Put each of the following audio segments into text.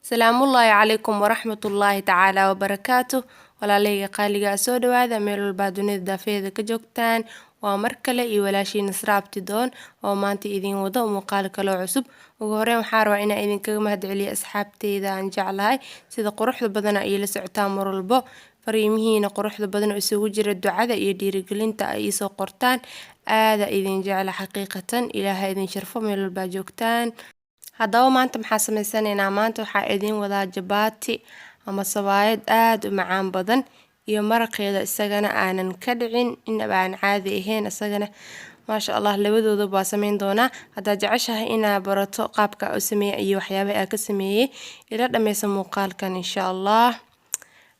Salaamu Ullaahi calaykum waraxmatullaahi tacaala wabarakaatuh. Walaalayga qaaliga soo dhawaada meel walba dunida daafeeda ka joogtaan. Waa mar kale iyo walaashiin Nasra Abtidoon oo maanta idin wada muuqaal kale oo cusub. Ugu horreyn waxaan rabaa inaan idinkaga mahadceliyo asxaabteyda aan jeclahay sida quruxda badan ay la socotaan mar walbo. Fariimihiina quruxda badan oo isugu jira ducada iyo dhiirigelinta ay soo qortaan. Aada idin jecla xaqiiqatan. Ilaahay idin sharfo meel walba joogtaan. Haddaba maanta maxaa sameysanaynaa? Maanta waxaa idin wadaa jabaati ama sabaayad aad u macaan badan iyo maraqeeda isagana aanan ka dhicin inaba aan caadi ahayn isagana maasha Allah labadooda baa sameyn doonaa. Haddaad jeceshahay inaad barato qaabka u sameeyo iyo waxyaabaha ka sameeyay ila dhameysa muuqaalkan insha Allah.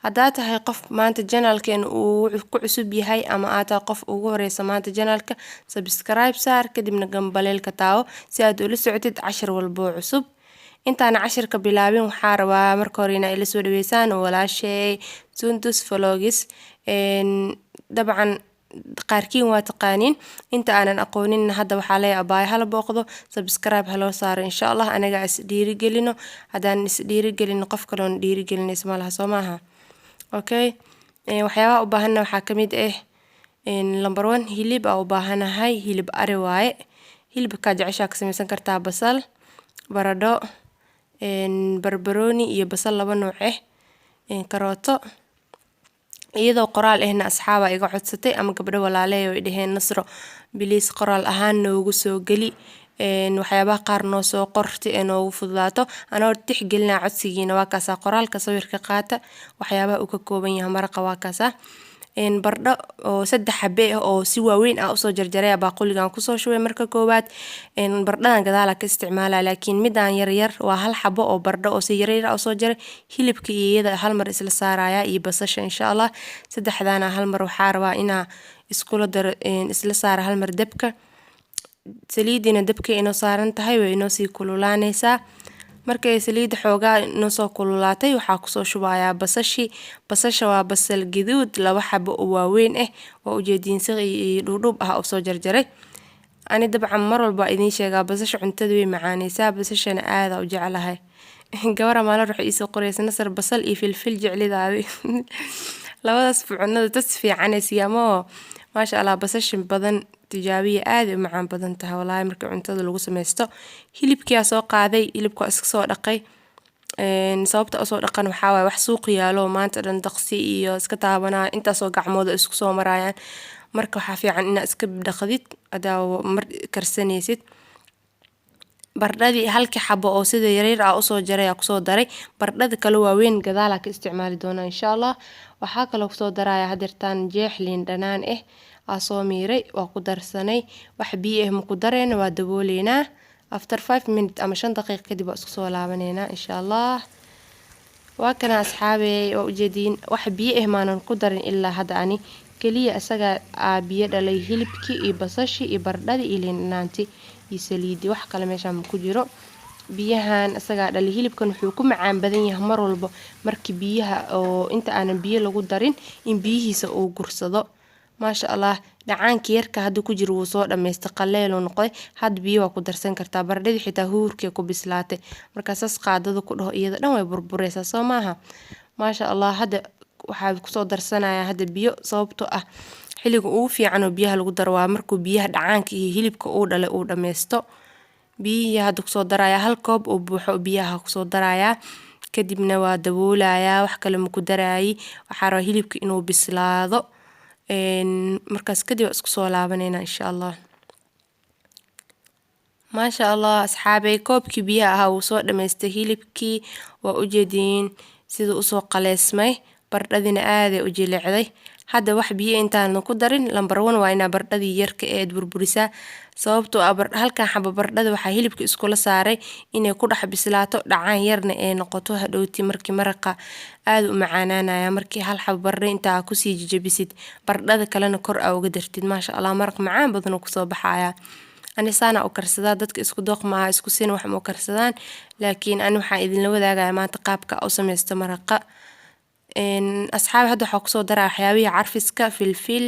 Haddaad tahay qof maanta channelkeen uu ku cusub yahay ama aad tahay qof ugu horeysa maanta channelka, subscribe saar kadibna gambaleelka taawo si aad ula socotid cashar walbo cusub. Intaan cashirka bilaabin waxaan rabaa marka hore inaad ila soo dhaweysaan walaashay Sundus Vlogs. dabcan qaarkiin waa taqaaniin inta aanan aqoonin hadda waxaa leeyahay abaay hala booqdo subscribe haloo saaro insha Allah anaga is dhiirigelino haddaan is dhiirigelino qof kale oo dhiirigelinaysa malaha soo maaha. Okay, waxyaabaha u baahanna waxaa ka mid ah number 1 hilib u baahanahay hilib ari waaye. Hilibka jeceshaa ka samaysan kartaa basal, baradho, barbarooni iyo basal laba nooc ah, karooto. iyadoo qoraal ahna asxaaba iga codsatay ama gabdho walaalay oo idhaheen Nasro bilis qoraal ahaan noogu soo gali waxyaabaha qaar noo soo qorti ee noogu fududaato anoo tixgelina codsigiina waa kaasa qoraalka sawirka qaata waxyaabaha uu ka kooban yahay maraqa waa kaasa bardho oo 3 xabbe ah oo si waaweyn ah usoo jarjaray baaquligan ku soo shubay marka koowaad bardhadan gadaal ka isticmaalaa laakiin midaan yar yar waa hal xabbo oo bardho oo si yar yar usoo jaray hilibka iyada hal mar isla saaraya iyo basasha insha Allah saddexdaana hal mar waxaa rabaa inaa iskula daro isla saara hal mar dabka saliidina dabka inoo saaran tahay way inoo sii kululaanaysaa markay saliid xoogaa inoo soo kululaatay waxaa ku soo shubayaa basasha waa basal gaduud laba xabbo oo waaweyn ah oo ujeedin si dhudhub ah oo soo jarjaray ani dabcan mar walba idin sheegaa basasha cuntada way macaanaysaa basashana aad u jecelahay gabara maal ruux isoo qoraysa Nasr basal iyo filfil jeclidaadi labadaas cunada tas fiican ee siyaamo maasha Allah basasha badan tijaabiye aad u macaan badan tahay walaal marka cuntada lagu sameysto hilibkiya soo qaaday hilibka iska soo dhaqay sababta soo dhaqan waxa waay wax suuq yaalo maanta dhan daqsi iyo iska taabanaa inta soo gacmooda isku soo marayaan marka waxa fiican inaad iska dhaqdid adaa mar karsanaysid bardhadii halka xabbo oo sida yaryar ah usoo jaray ku soo daray bardhada kale waaweyn gadaal ka isticmaali doona insha Allah waxa kale ku soo daraya hadirtaan jeex liin dhanaan soo miiray waa ku darsanay wax biyo ah ma ku dareen waa dabooleynaa after 5 minutes ama 5 daqiiqo kadib isku soo laabaneena insha Allah waa kana asxaabey oo ujeedin wax biyo ah maanan ku darin ilaa hadda ani kaliya asaga biyo dhalay hilibkii iyo basashii iyo bardhadii iyo liin dhanaantii iyo saliidi wax kale meesha ma ku jiro biyahan asaga dhalay hilibkan wuxuu ku macaan badan yahay mar walba markii biyaha oo inta aanan biyo lagu darin in biyihiisa uu gursado maasha Allah dhacaanka yarka hadda ku jiro wuu soo dhameystay qaleel oo noqday had biyo waa ku darsan kartaa bardhadii xitaa huurkii ku bislaatay markaas qaadada ku dhaho iyada dhan way burburaysaa soo maaha maasha Allah hadda waxaa ku soo darsanaya hadda biyo sababtoo ah xilliga ugu fiican oo biyaha lagu daro waa markuu biyaha dhacaanka iyo hilibka uu dhalay uu dhameysto biyaha hadda ku soo daraya hal koob oo buuxo biyaha ku soo daraya kadibna waa daboolaya wax kale ma ku daraayi waxaa rabaa hilibka inuu bislaado markaas kadib isku soo laabaneena insha Allah maasha Allah asxaabey koobkii biyaha uu soo dhameystay hilibkii waa ujeedin sida uu soo qaleesmay bardhadina aad ay u jilicday hadda wax biyo intaan ku darin number 1 waa ina bardhadii yarka ee burburisaa sababtoo ah halkan xabba bardhada waxa hilibka isku la saaray inay ku dhax bislaato dhacaan yarna ee noqoto hadhowti markii maraqa aad u macaanaanaya markii hal xabba bardho inta ku sii jabisid bardhada kalena kor uga dartid maasha Allah maraq macaan badan oo ku soo baxaya ani saana u karsadaa dadka isku dooq ma isku siin wax ma karsadaan laakiin ani waxa idin la wadaagaya maanta qaabka u sameysto maraqa asxaab hadda waxa ku soo daraa waxyaabaha carfiska filfil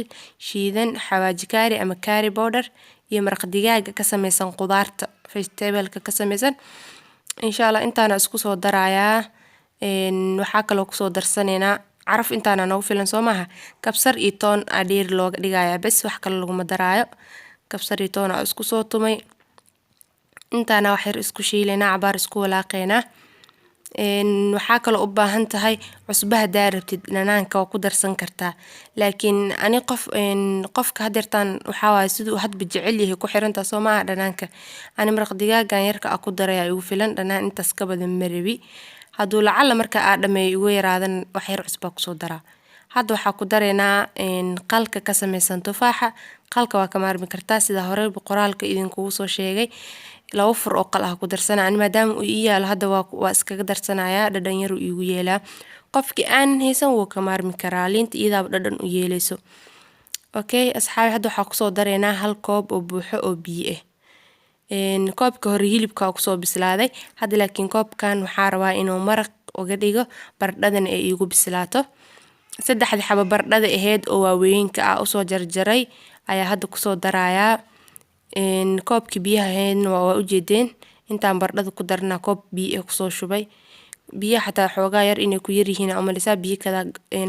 shiidan xawaaji kaari ama kaari powder iyo maraq digaaga ka sameysan qudaarta vegetable ka sameysan insha Allah intaana isku soo darayaa waxaa kaloo kusoo darsaneynaa caraf intaana noogu filan soo maaha kabsar iyo toon aa dheeri looga dhigayaa bes wax kale laguma daraayo kabsar iyo toon aa isku soo tumay intaana wax yar isku shiileynaa cabaar isku walaaqeynaa waxaa kaloo u baahan tahay cusbo hadaa rabtid dhanaanka waa ku darsan kartaa laakiin ani qofka hadeertaan waxaa waaye siduu hadba jecel yahay ku xirantaa soo maaha dhanaanka ani maraq digaagan yarka aa ku daraya igu filan dhanaan intaas ka badan ma rabi hadduu lacala marka aa dhameeyo igu yaraadan wax yar cusbaa kusoo daraa hadda waxaa ku dareynaa qalka ka samaysan tufaaxa qalka waa ka maarmi kartaa sida hore qoraalka idinkugu soo sheegay 2 fur oo qal ah ku darsanaa ani maadaama uu ii yaalo hadda waa iskaga darsanayaa dhadhan yar uu igu yeelaa qofkii aan haysan wuu ka maarmi karaa liinta iyadaaba dhadhan u yeelayso okay asxaabi hadda waxaa kusoo dareynaa 1 koob oo buuxo oo biyo ah koobka hore hilibka kusoo bislaaday hadda laakiin koobkan waxaa rabaa inuu maraq uga dhigo baradhadan ay igu bislaato 3 xabo baradhada ahayd oo waaweynka ah usoo jarjaray ayaa hadda kusoo darayaa koobki biyaha ahaydna waa u jeedeen intaan baradhada ku darnaa koob biyo kusoo shubay biyaha xataa xoogaa yar inay ku yar yihiin ama lisaa biyo kala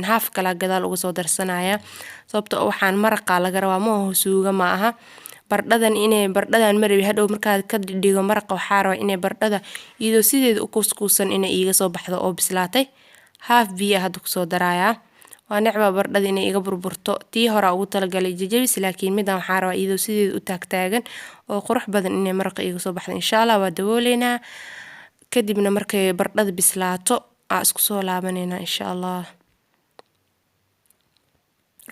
half kala gadaal uga soo darsanaya sababtoo waxaan maraqa laga rabaa ma oo suuga ma aha baradhadan marabi hadhow markaad ka dhigo maraqa waxaa rabaa inay baradhada iyadoo sideeda u kuskuusan inay iiga soo baxdo oo bislaatay half biyo hadda kusoo darayaa waa necba baradhada inay iga burburto tii hore ugu talagalay jajabis laakiin midaan waxaa rabaa iyadoo sideeda u taagtaagan oo qurux badan inay maraqa iiga soo baxdo insha Allah waa dabooleynaa kadibna markay baradhada bislaato aa isku soo laabaneynaa insha Allah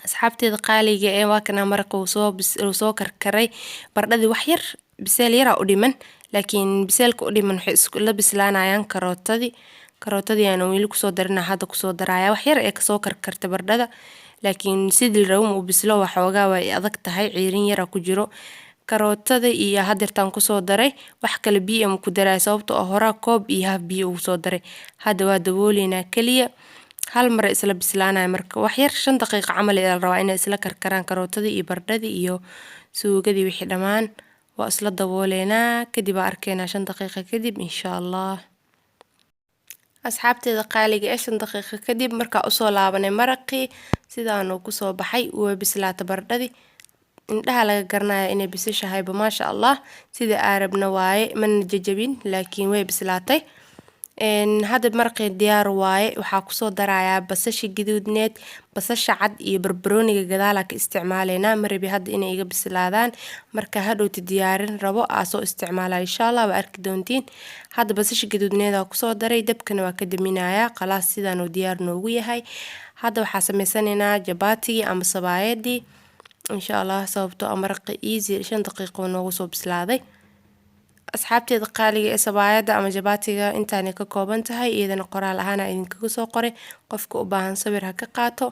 asxaabteeda qaaliga ee waa kana maraqa uu soo karkaray baradhada wax yar biseel yar u dhiman laakiin biseelka u dhiman waxay isku la bislaanayaan karootadii aan weli kusoo darinaa hadda kusoo darayaa wax yar ee kasoo karkarta baradhada laakiin sidii raw uu bislo waxoogaa way adag tahay ciirin yar ku jiro karootada iyo hadeertaan kusoo daray wax kale biyo ma ku daray sababtoo ah hore koob iyo half biyo uu soo daray hadda waa dabooleynaa kaliya hal mar isla bislaanaya marka wax yar 5 daqiiqo camal ee la rabaa inay isla karkaraan karootada iyo baradhada iyo suugadii wixii dhamaan waa isla dabooleynaa kadib arkeena 5 daqiiqo kadib insha Allah asxaabteeda qaaliga 5 daqiiqo kadib marka u soo laabanay maraqii sidaan uu ku soo baxay oo bislaata baradhadii indhaha laga garanayaa inay bisashahay ma sha Allah sida arabna waaye man jajabin laakiin way bislaatay hadda maraqii diyaar waaye waxaa kusoo darayaa basasha gaduudneed basasha cad iyo barbarooniga gadaala ka isticmaaleynaa marabi hadda inay iga bislaadaan marka hadhowti diyaarin rabo aa soo isticmaalaa insha Allah waa arki doontiin hadda basasha gaduudneed aa kusoo daray dabkana waa ka daminayaa khalaas sidaan uu diyaar noogu yahay hadda waxaa samaysaneynaa jabaatiga ama sabaayadii insha Allah sababtoo maraqi easy 5 daqiiqo noogu soo bislaaday asxaabteeda qaaliga ee sabaayada ama jabaatiga intaanay ka kooban tahay iyadana qoraal ahaan idinkaga soo qoray qofka u baahan sawir ha ka qaato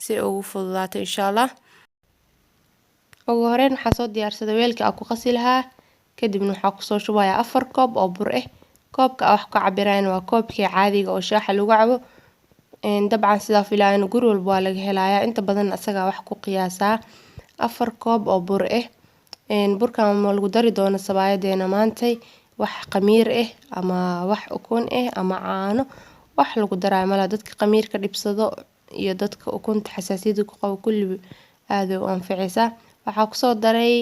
si ugu fududaato insha Allah ugu horeen waxaa soo diyaarsaday weelka aan ku qasi lahaa kadibna waxaa kusoo shubayaa 4 koob oo bur ah koobka wax ka cabirayna waa koobkii caadiga oo shaaha lagu cabo dabcan sidaa filaayna guri walba waa laga helayaa inta badan asaga wax ku qiyaasaa 4 koob oo bur ah burkan ma lagu dari doono sabaayadeena maantay wax qamiir ah ama wax ukun ah ama caano wax lagu daray mala dadka qamiirka dhibsado iyo dadka ukunta xasaasiyada ku qabo kulli aad u anficaysa waxaa ku soo daray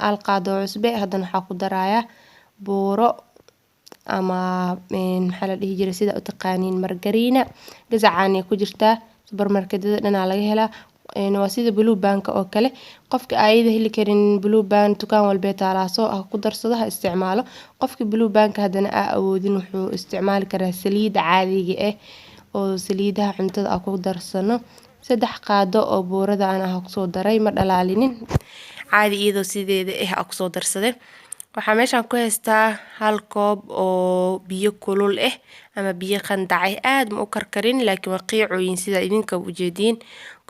alqaado cusbe haddana waxaa ku darayaa buuro ama maxaa la dhihi jiray sida u taqaaniin margariina gazacaani ku jirtaa supermarketada dhanaa laga helaa waa sida blue band oo kale qofka ayada heli karin blue band dukaan walba taalaasoo ah ku darsado ha isticmaalo qofka blue band hadana awoodin wuxuu isticmaali karaa saliid caadiga ah oo saliidaha cuntada ku darsano 3 qaado oo buurada aan ku soo daray ma dhalaalinin caadi iyadoo sideeda ah ku soo darsaday waxaa meeshan ku haystaa 1 koob oo biyo kulul ah ama biyo qandacay aad ma u karkarin laakiin waa qiicoyin sida idinka u jeedin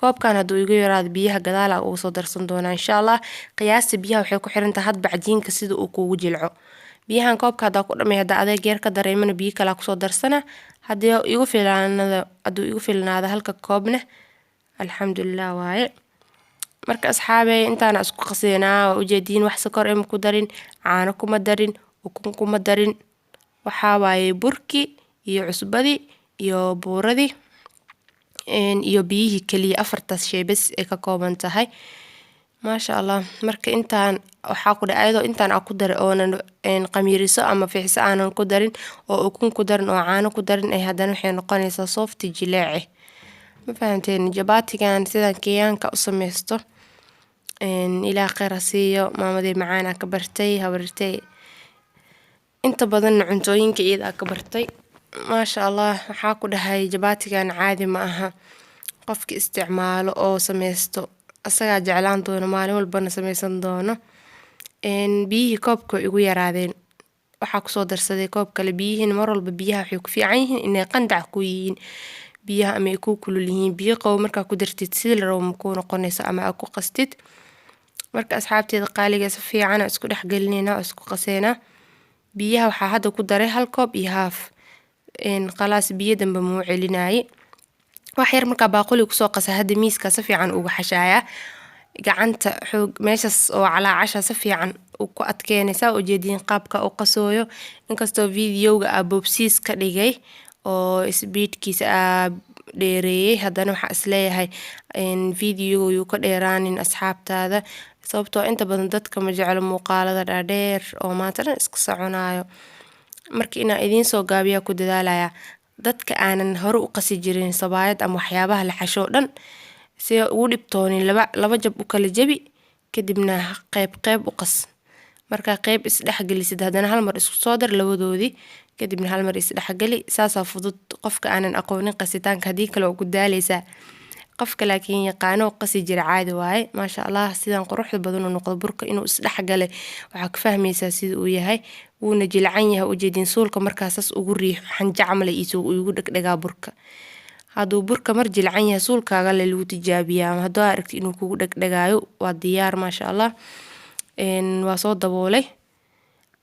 koobkan haduu igu yaraado biyaha gadaal ugu soo darsan doona insha Allah qiyaasta biyaha waxay ku xiran tahay hadba cajiinka sida uu kugu jilco biyahan koobka hada ku dhamay hada adeeg yar ka dareemana biyo kala ku soo darsana hadii igu filnaado halka koobna alxamdulillah waaye marka asxaabay intaana isku qaseynaa u jeedin wax sokor ku darin caano kuma darin ukun kuma darin waxaa waaye burki iyo cusbadii iyo buuradii iyo biyihii kaliya afartaas shay bas ay ka kooban tahay maasha Allah. marka intaan waxaa ku dhacay ayadoo intaan aan ku daray oonan qamiiriso ama fiixso aanan ku darin oo ukun ku darin oo caano ku darin ay haddana waxay noqonaysaa soft jileec ma fahanteen jabaatigan sidaan Kenyaanka u sameysto ilaa khayr ha siiyo maamadey macaan ka bartay habartay inta badan cuntooyinka iyada ka bartay maasha Allah. waxaa ku dhahay jabaatigan caadi ma aha qofki isticmaalo oo sameysto asaga jeclaan doono maalin walbana sameysan doono biyihii koobka igu yaraadeen waxaa ku soo darsaday koob kale biyihiin mar walba biyaha waxay ku fiican yihiin inay qandac ku yihiin biyaha ama ay ku kulul yihiin biyo qabow markaa ku dartid sidii la rabo ma ku noqonayso ama aad ku qastid marka asxaabteeda qaaliga si fiican isku dhex gelinayna isku qaseena biyaha waxaa hadda ku daray hal koob iyo haaf qalaas biyo dambe muu celinaaye wax yar markaa baaquli ku soo qasa hadda miiska si fiican uga xashaaya gacanta xoog meeshas oo calaacasha si fiican ku adkeynaysa oo jeedin qaabka u qasooyo inkastoo videoga boobsiis ka dhigay oo speedkiisa dheereeyay haddana waxa isleeyahay videoga uu ka dheeraanin asxaabtaada sababtoo inta badan dadka ma jeclo muuqaalada dhaadheer oo maanta dhan iska soconayo markii inaan idiin soo gaabiya ku dadaalaya dadka aanan hore u qasi jirin sabaayad ama waxyaabaha la xasho dhan si ugu dhibtoonin laba jab u kala jabi kadibna qayb u qas marka qayb isdhex gelisid haddana hal mar isku soo dar labadoodii kadibna hal mar isdhex gali saasa fudud qofka aanan aqoonin qasitaanka hadii kale ugu daaleysa qofka laakiin yaqaano qasi jira caadi waaye maasha Allah. sidaan quruxda badan u noqdo burka inuu isdhex galay waxa ka fahmaysaa sida uu yahay wuuna jilcan yahay ujeedin suulka markaas ugu riix xanja camal ugu dhagdhagaa burka hadduu burka mar jilcan yahay suulkaaga la lagu tijaabiyaa haddii aad aragtid inuu kugu dhagdhagaayo waa diyaar maasha Allah. waa soo daboolay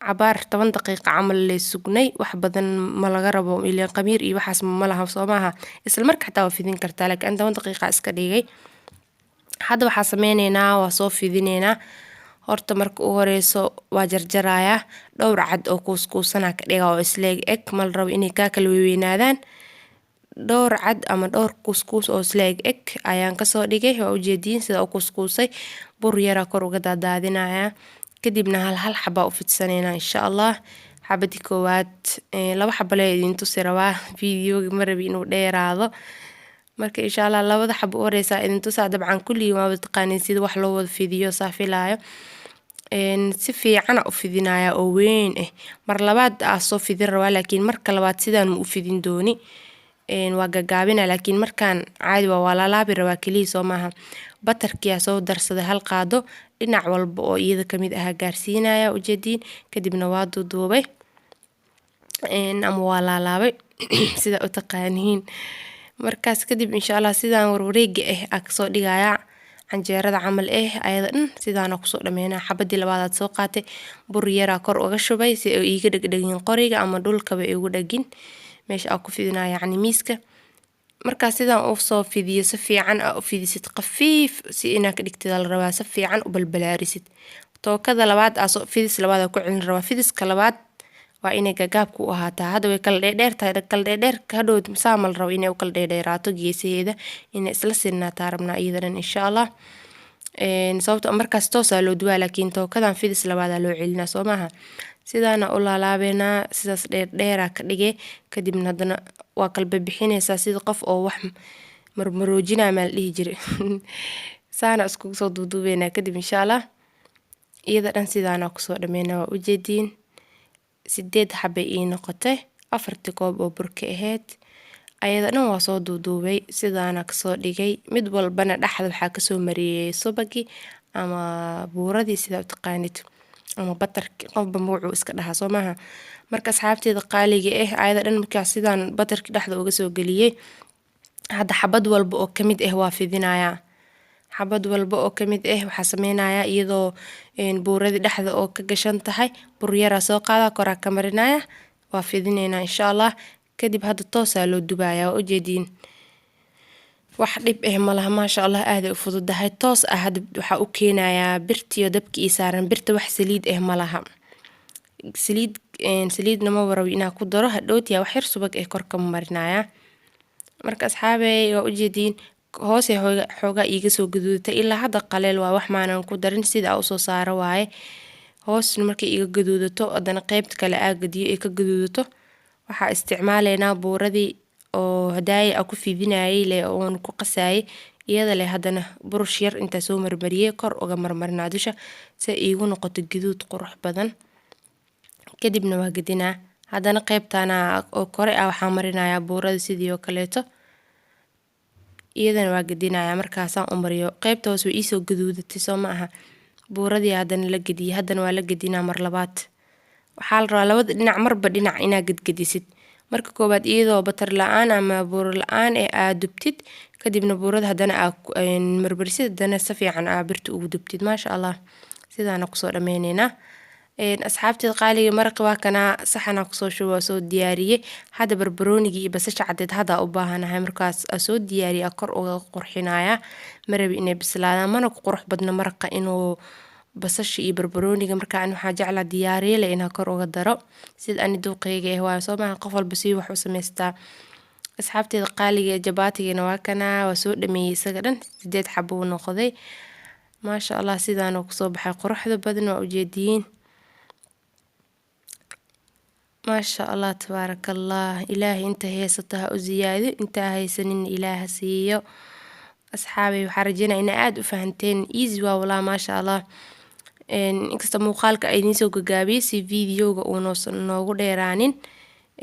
cabaar 10 daqiiqo camal la sugnay wax badan ma laga rabo ilaa qamiir iyo waxaas ma laha Soomaha isla markaa taa fidin kartaa laakiin 10 daqiiqo iska dhigay hadda waxa sameyneynaa waa soo fidineynaa horta marka u horeyso waa jarjarayaa dhowr cad oo kuuskuusana ka dhigaa oo isleeg eg mal rabo inay ka kala weynaadaan dhowr cad ama dhowr kuuskuus oo isleeg eg ayaan ka soo dhigay oo ujeedin sida uu kuuskuusay bur yara kor uga daadinaya kadibna hal xaba u fidsanayna insha Allah xabadi koowaad laba xaba la idin tusi rabaa videoga ma rabi inuu dheeraado marka insha Allah labada xaba u horeysa idin tusaa dabcan kulli waa taqaaniin sida wax loo wada fidiyo saafilaayo si fiican u fidinaya oo weyn mar labaad soo fidin rabaa laakiin marka labaad sidaan u fidin dooni waa gagaabina laakiin markaan caadi waa la laabi rabaa kaliya Soomaha batarkiya soo darsaday hal qaado dhinac walba oo iyada kamid ah gaarsiinaya ujeedin kadibna waa duuduubay ama waa la laabay sida u taqaaniin markaas kadib insha Allah sidaan warwareega ka soo dhigaya canjeerada camal ayada sidaan ku soo dhameynaa xabadii labaad soo qaatay bur yara kor uga shubay si ay iga dhagdhagin qoriga ama dhulka bay igu dhagin meesha aan ku fidinaa yacni miiska marka sidaan u soo fidiyo si fiican u fidisid qafiif si ina ka dhigtid la rabaa si fiican u balbalaarisid tookada labaad soo fidis labaad ku cilin rabaa fidiska labaad waa inay gagaab ku ahaataa hadda way kala dheer ka dhood saamal rabo inay u kala dheeraato geesaheeda inay isla sinaataa rabnaa iyadan insha Allah sababtoo markaas toos loo duwaa laakiin tookadan fidis labaad loo celinaa Soomaha sidaana u laalaabeena sidaas dheer ka dhigay kadibna hadana waa qalbi bixinaysa sida qof oo wax marmaroojina ma dhihi jiray saana isku soo duuduubeyna kadib insha Allah iyada dhan sidaana ku soo dhameynaa waa ujeedin 8 xabba ii noqotay 4 koob oo burka ahayd ayada dhan waa soo duuduubay sidaana ka soo dhigay mid walbana dhaxda waxa ka soo mariyay subagi ama buuradii sida u taqaanid ama batarki qofba magacuu iska dhaha Soomaha marka asxaabteeda qaaliga ayada dhan markaa sidaan batarki dhaxda uga soo galiyay hadda xabad walba oo kamid waa fidinaya xabad walba oo kamid waxa sameynaya iyadoo buuradii dhaxda oo ka gashan tahay bur yara soo qaada kora ka marinaya waa fidinayna insha Allah kadib hadda toos loo dubaaya oo ujeedin wax dhib malaha ma sha Allah aad u fududahay toos hadda waxa u keenaya birtiyo dabki saaran birta wax saliid malaha saliid saliidna ma waraw inaa ku daro hadhowtiya wax yar subag ee korka marinaya. Marka asxaabey waa ujeediin hoos ee xoogaa iiga soo gaduudatay ilaa hadda qaleel waa wax maanan ku darin sida aan usoo saaro waaye. hoosna markay iga gaduudato haddana qaybta kale gadiyo ee ka gaduudato waxaa isticmaaleynaa buuradii oo hadaaya aan ku fidinayay leh oon ku qasayay iyada leh haddana burush yar intaa soo marmariyay kor uga marmarinaa dusha si ay iigu noqoto gaduud qurux badan. kadibna waa gadinaa haddana qaybtana oo kore waxaa marinayaa buurada sidii oo kaleeto iyadana waa gadinayaa markaasaan u mariyo qaybta hoos way iisoo gaduudatay soo ma aha buuradii haddana la gadiyay haddana waa la gadinaa mar labaad. waxaa la rabaa labada dhinac marba dhinac inaa gadgadisid marka koowaad iyadoo batar la-aan ama buuro la-aan ee aad dubtid kadibna buurada haddana aad marmarisid haddana si fiican aad birta ugu dubtid maasha allah. sidaana kusoo dhameyneynaa asxaabteed qaaliga maraq waa kana saxana kusoo shubo soo diyaariyay hadda barbaroonigi iyo basasha cadeed hadda u baahanahay markaas soo diyaariyay kor uga qurxinaya marabi inay bislaadaan mana ku qurux badna maraqa inuu basasha iyo barbarooniga marka aan waxa jeclaa diyaariyay inaa kor uga daro sida aan duuqeyga waa soo ma qof walba si wax u sameystaa. asxaabteed qaaliga jabaatigana waa kana waa soo dhameeyay isaga dhan 8 xabo noqday maasha allah sidaana kusoo baxay quruxda badan waa ujeediin ما شاء الله تبارك الله إلهي انت هيستها وزيادة انت هيسنين إله سيو. أصحابي وحرجينا إن عاد وفهمتين إيزوا والله ما شاء الله إن إكستا موقالك أيدين سوق جابي سي فيديو ونص نوغو ديرانين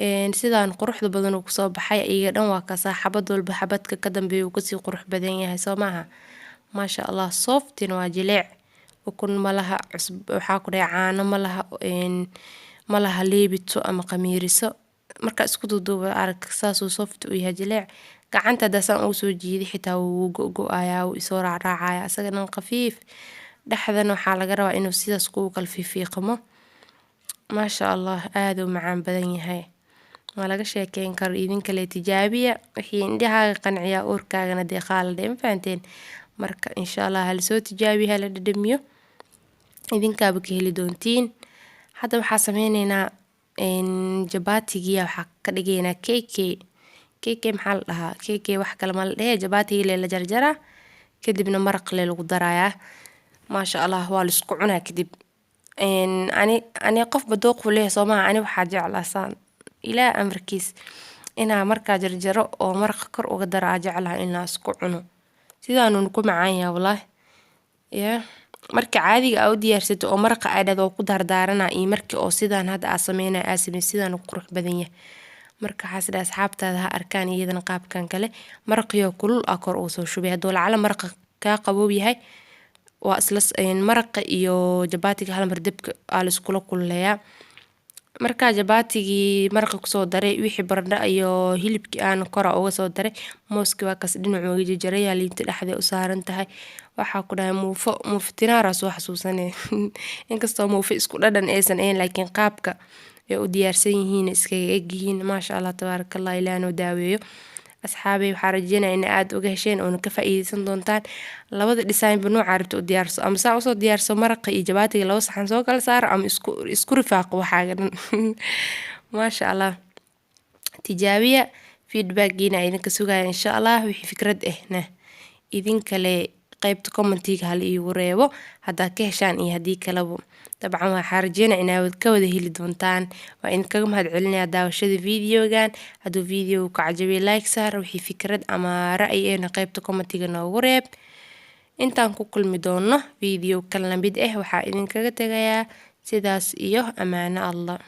إن سيدان قروح بدن وكصاب حي إيجادن وكسا حبض والبحبتك كدن بيوكسي قروح بدن يهسو معها ما شاء الله صوفت واجلع وكن ملها عصب وحاكو عانو ملها إن malaha leebito ama qamiiriso marka isku duuduuba arag saasoo soft u yahay jileec gacanta dasan uu soo jiiday xitaa uu go'ayaa uu soo raacaya asagana qafiif dhaxdan waxa laga rabaa inuu sidaas ku kala fiiqmo ma sha Allah aad u macaan badan yahay ma laga sheekeyn karo idin kale tijaabiya wixii indhahaaga qanciya uurkaagana deeqaalada ma fahanteen marka insha Allah hal soo tijaabiya la dhadhamiyo idinkaaba ka heli doontiin. hadda waxaa sameyneynaa jabaatiga waxaa ka dhigaynaa KK maxaa la dhahaa KK wax kale ma la dhahay jabaatiga la jarjaraa kadibna maraq lagu darayaa maasha Allah waa la isku cunaa kadib ani qof badooq leeyahay Soomaa ani waxa jeclaasan ilaa amarkiis inaa markaa jarjaro oo maraq kor uga daraa jeclaa inaa isku cuno sidaanu ku macaan yahay wallahi marka caadiga aad diyaarsato oo maraqa aad ku dardaarana iyo markii oo sidaan hadda aan sameynaa sidaan qurux badan yahay marka xasida asxaabtaada ha arkaan iyadana qaabkan kale maraqiyo kulul kor oo soo shubay hadoo lacala maraqa ka qaboob yahay waa isla maraqa iyo jabaatiga hal mar dabka la isku kululeeyaa marka jabaatigi maraqa ku soo daray wixii baradho iyo hilibki aan kor uga soo daray mooski waa kas dhinacooga jarjaraya liinta dhaxda u saaran tahay waxa ku dhahay muuftinara soo xasuusanay inkastoo muufi isku dhadhan aysan ahayn laakiin qaabka ay u diyaarsan yihiin iskaga egyihiin ma sha Allah tabarakallah ilaano daaweeyo. asxaabay waxa rajeenaa in aad uga hesheen oo ka faa'iideysan doontaan labada design ba nooc aragto u diyaarso ama saa usoo diyaarso maraqa iyo jabaatiga laba saxan soo kala saar ama isku rifaaqo waxaaga dhan ma sha Allah tijaabiya feedback-giina idinka sugaya insha Allah wixii fikrad idin kale qaybta commentiga hal iigu reebo haddaa ka heshaan iyo haddii kaleba dabcan waxaa rajeynaa inaad ka wada heli doontaan waa in kaga mahadcelinayaa daawashada videogan hadduu video ka cajabay like saar wixii fikrad ama ra'yi qaybta commentiga noogu reeb intaan ku kulmi doono video kala mid waxaa idinkaga tagayaa sidaas iyo amaano Allah.